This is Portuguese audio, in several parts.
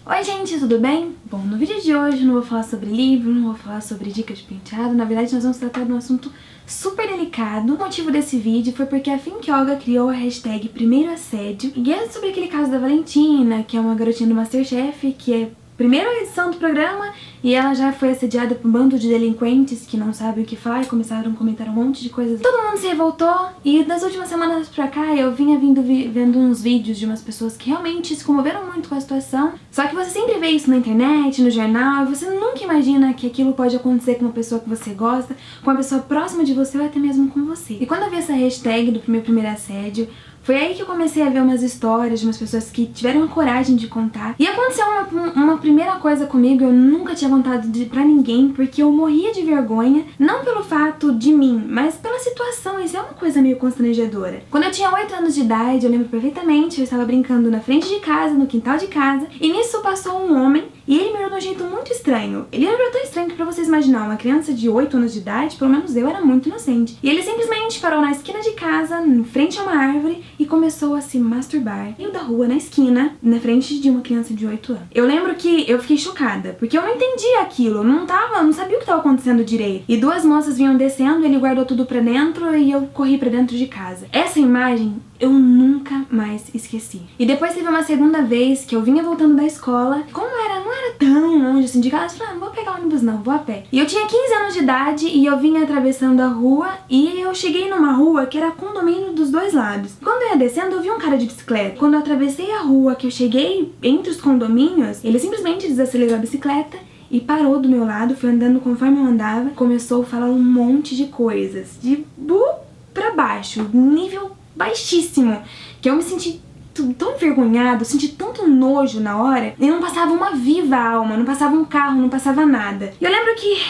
Oi gente, tudo bem? Bom, no vídeo de hoje eu não vou falar sobre livro, não vou falar sobre dicas de penteado. Na verdade nós vamos tratar de um assunto super delicado. O motivo desse vídeo foi porque a Fink Olga criou a hashtag Primeiro Assédio. E é sobre aquele caso da Valentina, que é uma garotinha do Masterchef, que é a primeira edição do programa, e ela já foi assediada por um bando de delinquentes que não sabem o que faz, começaram a comentar um monte de coisas. Todo mundo se revoltou, e das últimas semanas pra cá eu vinha vendo uns vídeos de umas pessoas que realmente se comoveram muito com a situação. Só que você sempre vê isso na internet, no jornal, e você nunca imagina que aquilo pode acontecer com uma pessoa que você gosta, com uma pessoa próxima de você ou até mesmo com você. E quando eu vi essa hashtag do meu primeiro assédio, foi aí que eu comecei a ver umas histórias de umas pessoas que tiveram a coragem de contar. E aconteceu uma primeira coisa comigo, eu nunca tinha contado pra ninguém, porque eu morria de vergonha, não pelo fato de mim, mas pela situação. Isso é uma coisa meio constrangedora. Quando eu tinha 8 anos de idade, eu lembro perfeitamente, eu estava brincando na frente de casa, no quintal de casa, e nisso passou um homem, e ele me olhou de um jeito muito estranho. Ele me olhou tão estranho que, pra vocês imaginar, uma criança de 8 anos de idade, pelo menos eu era muito inocente. E ele simplesmente parou na esquina de casa, em frente a uma árvore, e começou a se masturbar no meio da rua, na esquina, na frente de uma criança de 8 anos. Eu lembro que eu fiquei chocada, porque eu não entendia aquilo, eu não sabia o que estava acontecendo direito. E duas moças vinham descendo, ele guardou tudo pra dentro e eu corri pra dentro de casa. Essa imagem eu nunca mais esqueci. E depois teve uma segunda vez que eu vinha voltando da escola. Como não era tão longe assim de casa, eu falei, não vou pegar ônibus não, vou a pé. E eu tinha 15 anos de idade e eu vinha atravessando a rua e eu cheguei numa rua que era condomínio dos dois lados. Quando eu ia descendo, eu vi um cara de bicicleta. Quando eu atravessei a rua, que eu cheguei entre os condomínios, ele simplesmente desacelerou a bicicleta e parou do meu lado, foi andando conforme eu andava, começou a falar um monte de coisas, de pra baixo, nível baixíssimo, que eu me senti tão envergonhado, senti tanto nojo na hora, e não passava uma viva alma, não passava um carro, não passava nada. E eu lembro que...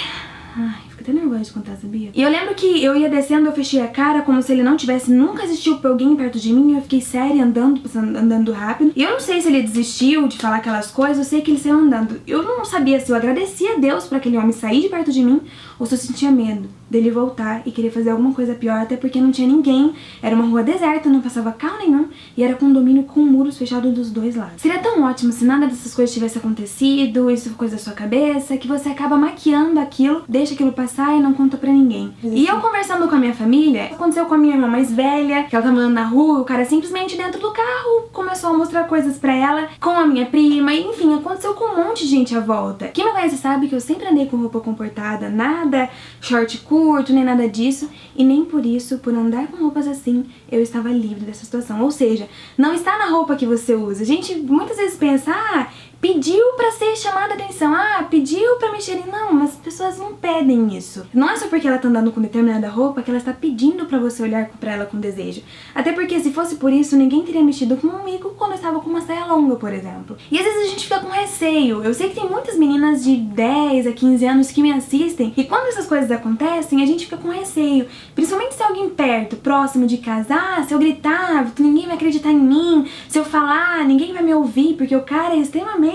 Ai, fico até nervosa de contar, sabia? E eu lembro que eu ia descendo, eu fechei a cara como se ele não tivesse nunca existiu pra alguém perto de mim, e eu fiquei séria, andando rápido. E eu não sei se ele desistiu de falar aquelas coisas, eu sei que ele saiu andando. Eu não sabia se eu agradecia a Deus pra aquele homem sair de perto de mim, ou se eu sentia medo dele voltar e querer fazer alguma coisa pior, até porque não tinha ninguém, era uma rua deserta, não passava carro nenhum, e era condomínio com muros fechados dos dois lados. Seria tão ótimo se nada dessas coisas tivesse acontecido, isso foi coisa da sua cabeça, que você acaba maquiando aquilo, deixa aquilo passar e não conta pra ninguém. E eu conversando com a minha família, aconteceu com a minha irmã mais velha, que ela tava andando na rua, o cara simplesmente dentro do carro começou a mostrar coisas pra ela, com a minha prima, e enfim, aconteceu com um monte de gente à volta. Quem me conhece sabe que eu sempre andei com roupa comportada, nada short curto, nem nada disso, e nem por isso, por andar com roupas assim, eu estava livre dessa situação. Ou seja, não está na roupa que você usa. A gente muitas vezes pensa, pediu pra ser chamada a atenção, pediu pra mexerem. Não, mas as pessoas não pedem isso. Não é só porque ela tá andando com determinada roupa que ela está pedindo pra você olhar pra ela com desejo. Até porque se fosse por isso, ninguém teria mexido comigo quando eu estava com uma saia longa, por exemplo. E às vezes a gente fica com receio. Eu sei que tem muitas meninas de 10 a 15 anos que me assistem, e quando essas coisas acontecem, a gente fica com receio. Principalmente se alguém perto, próximo de casa, se eu gritar, ninguém vai acreditar em mim, se eu falar, ninguém vai me ouvir, porque o cara é extremamente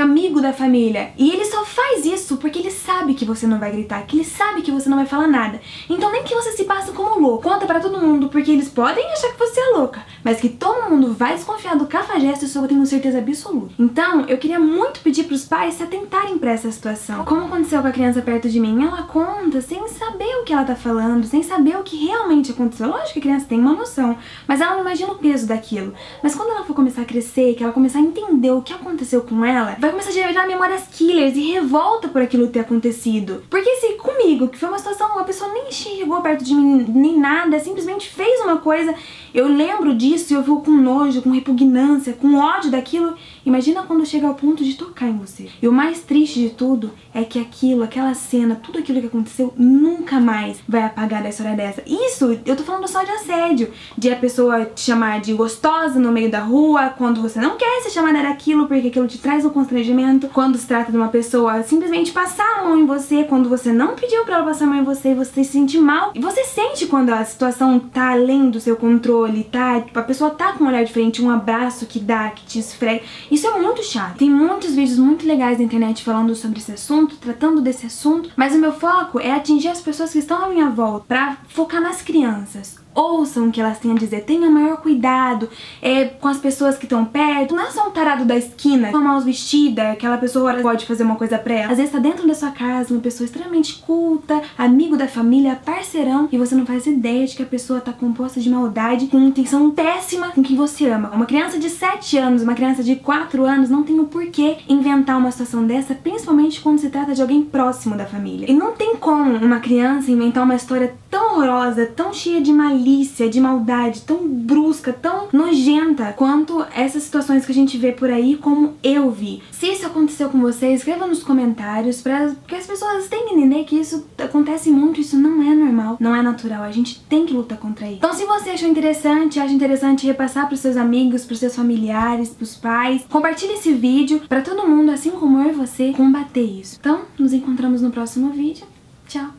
amigo da família. E ele só faz isso porque ele sabe que você não vai gritar, que ele sabe que você não vai falar nada. Então nem que você se passe como louco, conta pra todo mundo, porque eles podem achar que você é louca, mas que todo mundo vai desconfiar do cafajeste, isso eu tenho certeza absoluta. Então eu queria muito pedir pros pais se atentarem pra essa situação. Como aconteceu com a criança perto de mim, ela conta sem saber o que ela tá falando, sem saber o que realmente aconteceu. Lógico que a criança tem uma noção, mas ela não imagina o peso daquilo. Mas quando ela for começar a crescer, que ela começar a entender o que aconteceu com ela, vai começar a gerar memórias killers e revolta por aquilo ter acontecido. Porque se comigo, que foi uma situação, a pessoa nem chegou perto de mim, nem nada, simplesmente fez uma coisa, eu lembro disso e eu fico com nojo, com repugnância, com ódio daquilo, imagina quando chega ao ponto de tocar em você. E o mais triste de tudo é que aquela cena, tudo aquilo que aconteceu, nunca mais vai apagar da história dessa. Isso, eu tô falando só de assédio, de a pessoa te chamar de gostosa no meio da rua, quando você não quer ser chamada daquilo, porque aquilo te traz um constrangimento, quando se trata de uma pessoa simplesmente passar a mão em você, quando você não pediu pra ela passar a mão em você e você se sente mal. E você sente quando a situação tá além do seu controle, a pessoa tá com um olhar diferente, um abraço que dá, que te esfrega. Isso é muito chato. Tem muitos vídeos muito legais na internet falando sobre esse assunto, tratando desse assunto, mas o meu foco é atingir as pessoas que estão à minha volta, pra focar nas crianças. ouçam o que elas têm a dizer, tenham maior cuidado com as pessoas que estão perto. Não é só um tarado da esquina, uma mal vestida, aquela pessoa pode fazer uma coisa pra ela. Às vezes tá dentro da sua casa uma pessoa extremamente culta, amigo da família, parceirão, e você não faz ideia de que a pessoa tá composta de maldade, com intenção péssima com quem você ama. Uma criança de 7 anos, uma criança de 4 anos não tem o porquê inventar uma situação dessa, principalmente quando se trata de alguém próximo da família. E não tem como uma criança inventar uma história tão horrorosa, tão cheia de malícia, de maldade, tão brusca, tão nojenta quanto essas situações que a gente vê por aí, como eu vi. Se isso aconteceu com você, escreva nos comentários, porque as pessoas têm que entender que isso acontece muito, isso não é normal, não é natural, a gente tem que lutar contra isso. Então se você achou interessante, acha interessante repassar pros seus amigos, pros seus familiares, pros pais, compartilhe esse vídeo pra todo mundo, assim como eu e você, combater isso. Então, nos encontramos no próximo vídeo. Tchau!